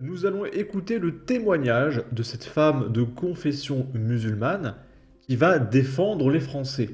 Nous allons écouter le témoignage de cette femme de confession musulmane qui va défendre les Français.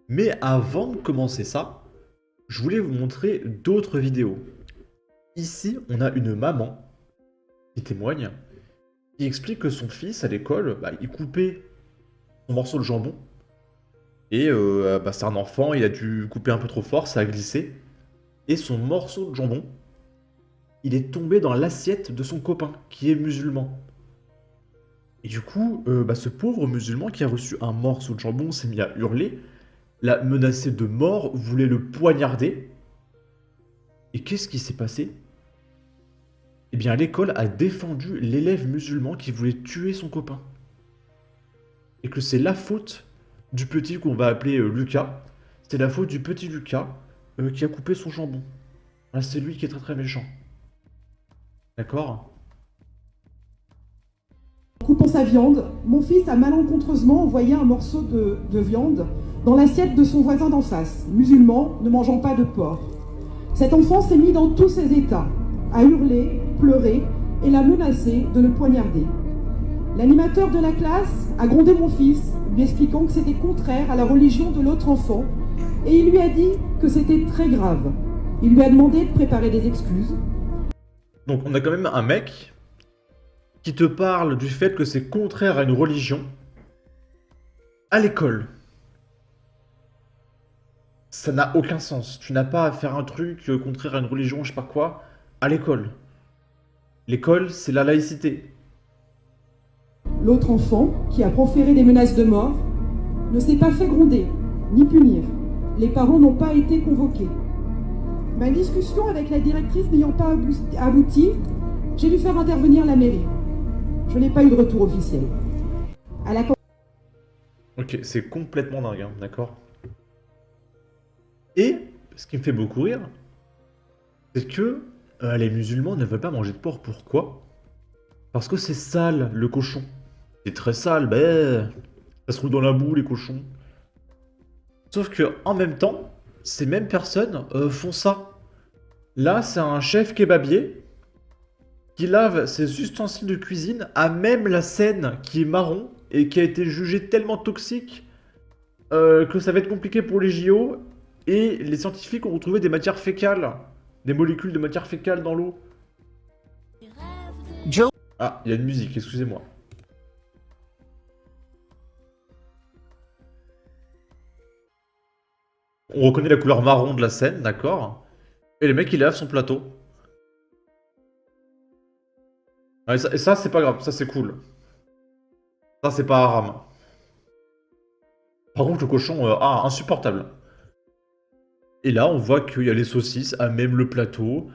Mais avant de commencer ça, je voulais vous montrer d'autres vidéos. Ici, on a une maman qui témoigne, qui explique que son fils à l'école, il coupait son morceau de jambon. Et c'est un enfant, il a dû couper un peu trop fort, ça a glissé. Et son morceau de jambon, il est tombé dans l'assiette de son copain, qui est musulman. Et du coup, ce pauvre musulman qui a reçu un morceau de jambon s'est mis à hurler, l'a menacé de mort, voulait le poignarder. Et qu'est-ce qui s'est passé? Eh bien, l'école a défendu l'élève musulman qui voulait tuer son copain. Et que c'est la faute du petit qu'on va appeler Lucas. C'est la faute du petit Lucas qui a coupé son jambon. Voilà, c'est lui qui est très très méchant. D'accord? En coupant sa viande, mon fils a malencontreusement envoyé un morceau de viande dans l'assiette de son voisin d'en face, musulman, ne mangeant pas de porc. Cet enfant s'est mis dans tous ses états, a hurlé, pleuré et l'a menacé de le poignarder. L'animateur de la classe a grondé mon fils, lui expliquant que c'était contraire à la religion de l'autre enfant, et il lui a dit que c'était très grave. Il lui a demandé de préparer des excuses. Donc on a quand même un mec qui te parle du fait que c'est contraire à une religion à l'école. Ça n'a aucun sens. Tu n'as pas à faire un truc contraire à une religion, je sais pas quoi, à l'école. L'école, c'est la laïcité. L'autre enfant, qui a proféré des menaces de mort, ne s'est pas fait gronder, ni punir. Les parents n'ont pas été convoqués. Ma discussion avec la directrice n'ayant pas abouti, j'ai dû faire intervenir la mairie. Je n'ai pas eu de retour officiel. À la Ok, c'est complètement dingue, hein, d'accord? Et, ce qui me fait beaucoup rire, c'est que les musulmans ne veulent pas manger de porc. Pourquoi? Parce que c'est sale, le cochon. C'est très sale, ça se roule dans la boue, les cochons. Sauf que, en même temps, ces mêmes personnes font ça. Là, c'est un chef kebabier qui lave ses ustensiles de cuisine à même la scène qui est marron et qui a été jugée tellement toxique que ça va être compliqué pour les JO. Et les scientifiques ont retrouvé des matières fécales, des molécules de matière fécale dans l'eau. Joe. Ah, il y a une musique, excusez-moi. On reconnaît la couleur marron de la scène, d'accord? Et le mec, il lave son plateau. Ouais, et ça c'est pas grave, ça c'est cool. Ça, c'est pas haram. Par contre, le cochon, insupportable. Et là, on voit qu'il y a les saucisses à même le plateau,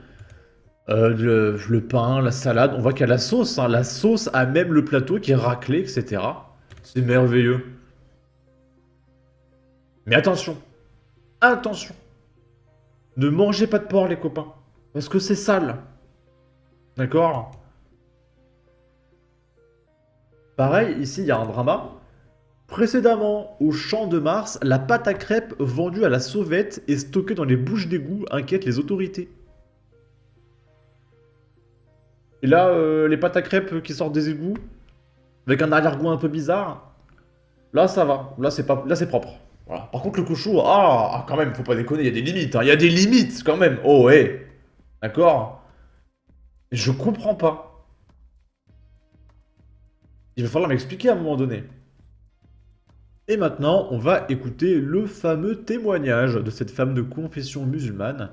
le pain, la salade. On voit qu'il y a la sauce, hein, la sauce à même le plateau qui est raclée, etc. C'est merveilleux. Mais attention, attention. Ne mangez pas de porc, les copains. Parce que c'est sale. D'accord? Pareil, ici, il y a un drama. Précédemment, au Champ de Mars, la pâte à crêpes vendue à la sauvette et stockée dans les bouches d'égout inquiète les autorités. Et là, les pâtes à crêpes qui sortent des égouts, avec un arrière-goût un peu bizarre, là ça va, là c'est propre. Voilà. Par contre le cochon, quand même, faut pas déconner, il y a des limites, hein, il y a des limites quand même. Oh ouais, d'accord. Je comprends pas. Il va falloir m'expliquer à un moment donné. Et maintenant, on va écouter le fameux témoignage de cette femme de confession musulmane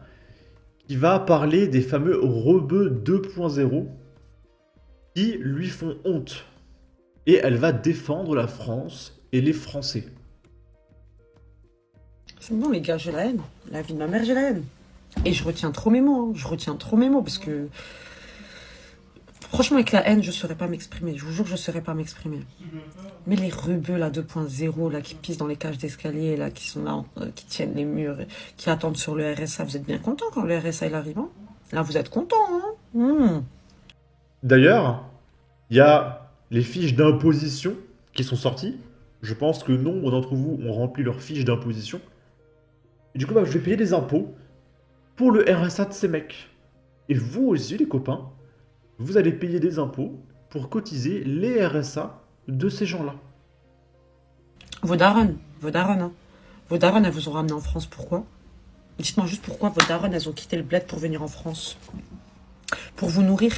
qui va parler des fameux rebeux 2.0 qui lui font honte. Et elle va défendre la France et les Français. C'est bon, les gars, j'ai la haine. La vie de ma mère, j'ai la haine. Et je retiens trop mes mots. Je retiens trop mes mots parce que. Franchement, avec la haine, je saurais pas m'exprimer. Je vous jure, je saurais pas m'exprimer. Mais les rebeux, là, 2.0, là, qui pissent dans les cages d'escalier, là, qui sont là, qui tiennent les murs, qui attendent sur le RSA, vous êtes bien contents quand le RSA il arrive, hein? Là, vous êtes contents, hein? D'ailleurs, il y a les fiches d'imposition qui sont sorties. Je pense que nombre d'entre vous ont rempli leurs fiches d'imposition. Et du coup, je vais payer des impôts pour le RSA de ces mecs. Et vous aussi, les copains, vous allez payer des impôts pour cotiser les RSA de ces gens-là. Vos darons, hein. Vos darons, elles vous ont ramené en France, pourquoi? Dites-moi juste pourquoi vos darons, elles ont quitté le bled pour venir en France. Pour vous nourrir.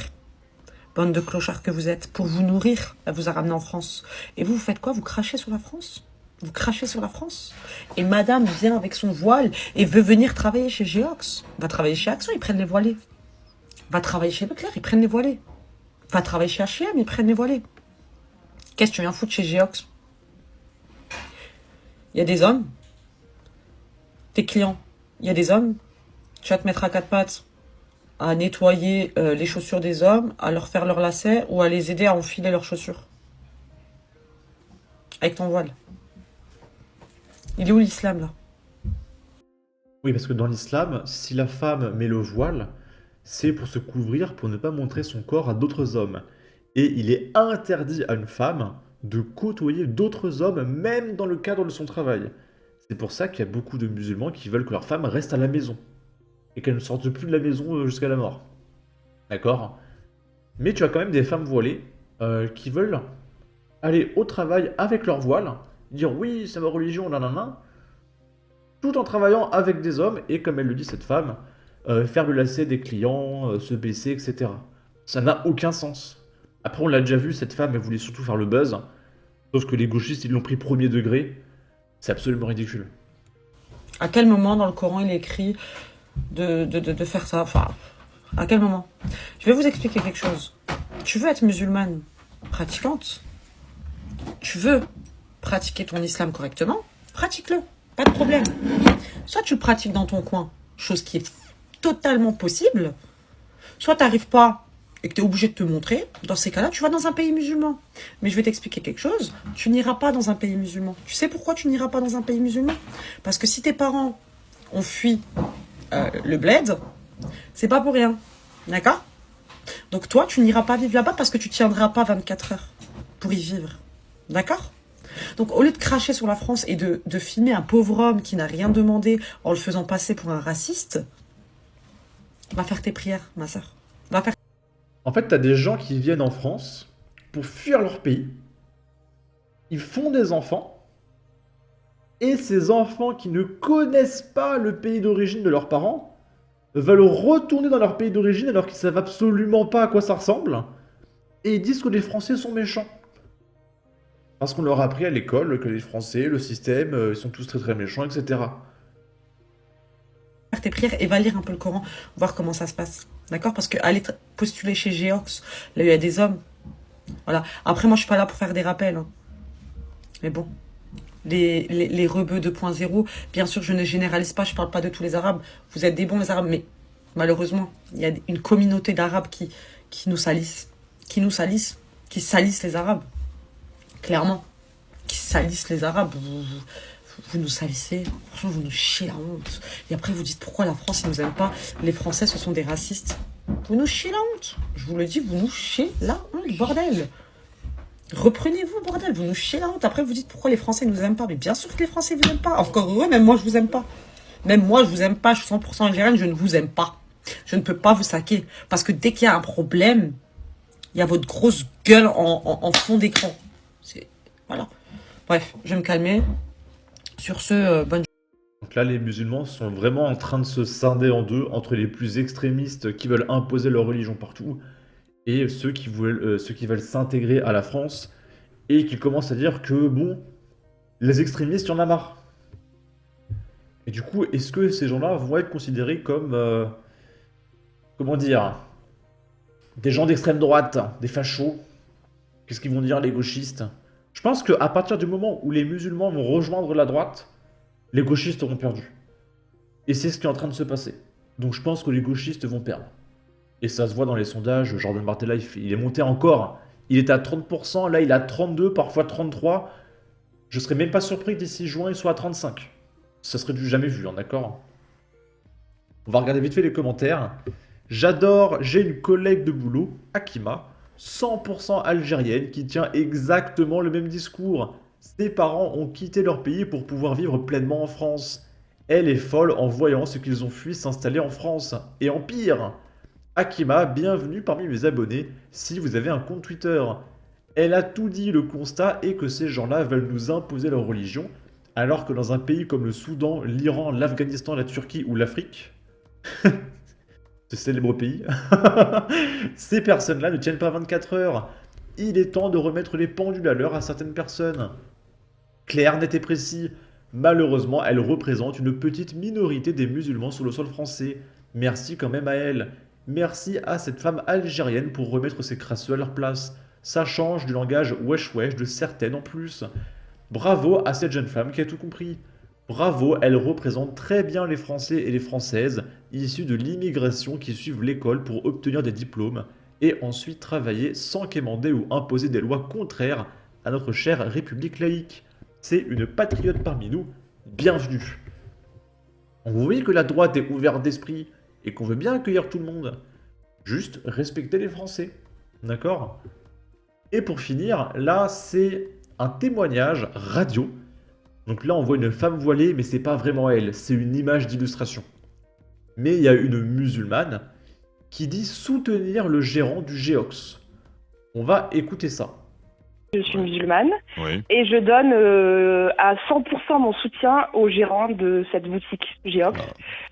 Bande de clochards que vous êtes. Pour vous nourrir, elle vous a ramené en France. Et vous faites quoi? Vous crachez sur la France? Vous crachez sur la France? Et madame vient avec son voile et veut venir travailler chez Geox. Va travailler chez Action, ils prennent les voilés. Va travailler chez Leclerc, ils prennent les voilés. Va travailler chez H&M, ils prennent les voilés. Qu'est-ce que tu viens foutre chez Geox? Il y a des hommes, tes clients, il y a des hommes, tu vas te mettre à quatre pattes à nettoyer les chaussures des hommes, à leur faire leurs lacets ou à les aider à enfiler leurs chaussures. Avec ton voile. Il est où l'islam là? Oui, parce que dans l'islam, si la femme met le voile, c'est pour se couvrir, pour ne pas montrer son corps à d'autres hommes. Et il est interdit à une femme de côtoyer d'autres hommes, même dans le cadre de son travail. C'est pour ça qu'il y a beaucoup de musulmans qui veulent que leur femme reste à la maison. Et qu'elle ne sorte plus de la maison jusqu'à la mort. D'accord? Mais tu as quand même des femmes voilées qui veulent aller au travail avec leur voile, dire oui, c'est ma religion, nanana, tout en travaillant avec des hommes, et comme elle le dit cette femme, faire le lacet des clients, se baisser, etc. Ça n'a aucun sens. Après, on l'a déjà vu, cette femme, elle voulait surtout faire le buzz, sauf que les gauchistes, ils l'ont pris premier degré. C'est absolument ridicule. À quel moment dans le Coran il est écrit de faire ça? Enfin, à quel moment? Je vais vous expliquer quelque chose. Tu veux être musulmane pratiquante? Tu veux pratiquer ton islam correctement? Pratique-le, pas de problème. Soit tu le pratiques dans ton coin, chose qui est totalement possible, soit tu n'arrives pas et que tu es obligé de te montrer. Dans ces cas-là, tu vas dans un pays musulman. Mais je vais t'expliquer quelque chose. Tu n'iras pas dans un pays musulman. Tu sais pourquoi tu n'iras pas dans un pays musulman? Parce que si tes parents ont fui le bled, c'est pas pour rien. D'accord? Donc toi, tu n'iras pas vivre là-bas parce que tu tiendras pas 24 heures pour y vivre. D'accord? Donc au lieu de cracher sur la France et de filmer un pauvre homme qui n'a rien demandé en le faisant passer pour un raciste, va faire tes prières, ma soeur. Va faire. En fait, t'as des gens qui viennent en France pour fuir leur pays. Ils font des enfants. Et ces enfants qui ne connaissent pas le pays d'origine de leurs parents veulent retourner dans leur pays d'origine alors qu'ils savent absolument pas à quoi ça ressemble. Et ils disent que les Français sont méchants. Parce qu'on leur a appris à l'école que les Français, le système, ils sont tous très très méchants, etc. Faire tes prières et va lire un peu le Coran, voir comment ça se passe. D'accord? Parce que aller postuler chez Geox, là, il y a des hommes. Voilà. Après, moi, je suis pas là pour faire des rappels. Hein. Mais bon. Les rebeux 2.0, bien sûr, je ne généralise pas, je parle pas de tous les Arabes. Vous êtes des bons, les Arabes, mais malheureusement, il y a une communauté d'Arabes qui nous salissent. Qui nous salissent. Qui salissent les Arabes. Clairement. Qui salissent les Arabes. Vous nous salissez, franchement vous nous chiez la honte. Et après vous dites pourquoi la France ne nous aime pas, les Français ce sont des racistes. Vous nous chiez la honte, je vous le dis, vous nous chiez la honte, bordel. Reprenez-vous, bordel, vous nous chiez la honte. Après vous dites pourquoi les Français ne nous aiment pas, mais bien sûr que les Français vous aiment pas. Encore heureux, même moi je vous aime pas. Même moi je vous aime pas, je suis 100% algérienne, je ne vous aime pas. Je ne peux pas vous saquer, parce que dès qu'il y a un problème, il y a votre grosse gueule en fond d'écran. Voilà. Bref, je vais me calmer. Sur ce, bonne. Donc là, les musulmans sont vraiment en train de se scinder en deux entre les plus extrémistes qui veulent imposer leur religion partout et ceux qui veulent s'intégrer à la France et qui commencent à dire que, bon, les extrémistes, il y en a marre. Et du coup, est-ce que ces gens-là vont être considérés comme, comment dire, des gens d'extrême droite, des fachos? Qu'est-ce qu'ils vont dire, les gauchistes? Je pense qu'à partir du moment où les musulmans vont rejoindre la droite, les gauchistes auront perdu. Et c'est ce qui est en train de se passer. Donc je pense que les gauchistes vont perdre. Et ça se voit dans les sondages, Jordan Bardella, il est monté encore. Il était à 30%, là il est à 32%, parfois 33%. Je serais même pas surpris que d'ici juin il soit à 35%. Ça serait du jamais vu, hein, d'accord? On va regarder vite fait les commentaires. J'adore, j'ai une collègue de boulot, Akima, 100% algérienne, qui tient exactement le même discours. Ses parents ont quitté leur pays pour pouvoir vivre pleinement en France. Elle est folle en voyant ce qu'ils ont fui s'installer en France. Et en pire, Akima, bienvenue parmi mes abonnés si vous avez un compte Twitter. Elle a tout dit, le constat est que ces gens-là veulent nous imposer leur religion, alors que dans un pays comme le Soudan, l'Iran, l'Afghanistan, la Turquie ou l'Afrique, ce célèbre pays, ces personnes-là ne tiennent pas 24 heures. Il est temps de remettre les pendules à l'heure à certaines personnes. Clair, net et précis. Malheureusement, elle représente une petite minorité des musulmans sur le sol français. Merci quand même à elle. Merci à cette femme algérienne pour remettre ces crasseux à leur place. Ça change du langage wesh wesh de certaines en plus. Bravo à cette jeune femme qui a tout compris. Bravo, elle représente très bien les Français et les Françaises issus de l'immigration qui suivent l'école pour obtenir des diplômes et ensuite travailler sans quémander ou imposer des lois contraires à notre chère République laïque. C'est une patriote parmi nous, bienvenue. Vous voyez que la droite est ouverte d'esprit et qu'on veut bien accueillir tout le monde. Juste respecter les Français, d'accord? Et pour finir, là c'est un témoignage radio. Donc là on voit une femme voilée, mais c'est pas vraiment elle, c'est une image d'illustration. Mais il y a une musulmane qui dit soutenir le gérant du Géox. On va écouter ça. Je suis musulmane Oui. et je donne à 100% mon soutien au gérant de cette boutique Géox.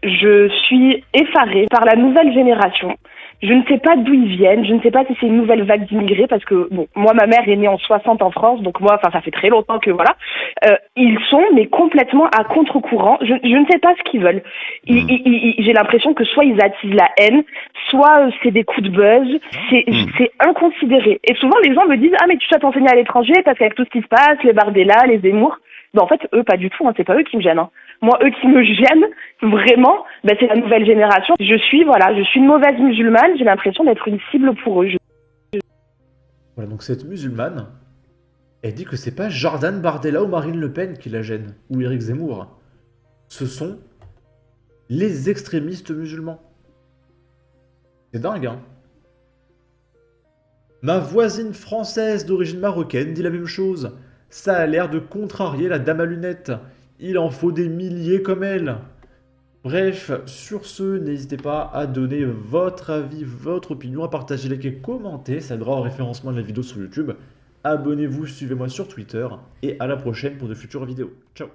Je suis effarée par la nouvelle génération. Je ne sais pas d'où ils viennent, je ne sais pas si c'est une nouvelle vague d'immigrés parce que, bon, moi, ma mère est née en 60 en France, donc moi, ça fait très longtemps que, voilà. Ils sont, mais complètement à contre-courant. Je ne sais pas ce qu'ils veulent. J'ai l'impression que soit ils attisent la haine, soit c'est des coups de buzz. C'est inconsidéré. Et souvent, les gens me disent « Ah, mais tu dois t'enseigner à l'étranger parce qu'avec tout ce qui se passe, les Bardella, les Zemmour… » Ben, en fait, eux, pas du tout, hein, c'est pas eux qui me gênent. Hein. Moi, eux qui me gênent, vraiment, ben, c'est la nouvelle génération. Je suis une mauvaise musulmane, j'ai l'impression d'être une cible pour eux. Voilà, donc cette musulmane, elle dit que c'est pas Jordan Bardella ou Marine Le Pen qui la gênent, ou Éric Zemmour. Ce sont les extrémistes musulmans. C'est dingue, hein? Ma voisine française d'origine marocaine dit la même chose. Ça a l'air de contrarier la dame à lunettes. Il en faut des milliers comme elle. Bref, sur ce, n'hésitez pas à donner votre avis, votre opinion, à partager, liker, commenter. Ça aidera au référencement de la vidéo sur YouTube. Abonnez-vous, suivez-moi sur Twitter. Et à la prochaine pour de futures vidéos. Ciao!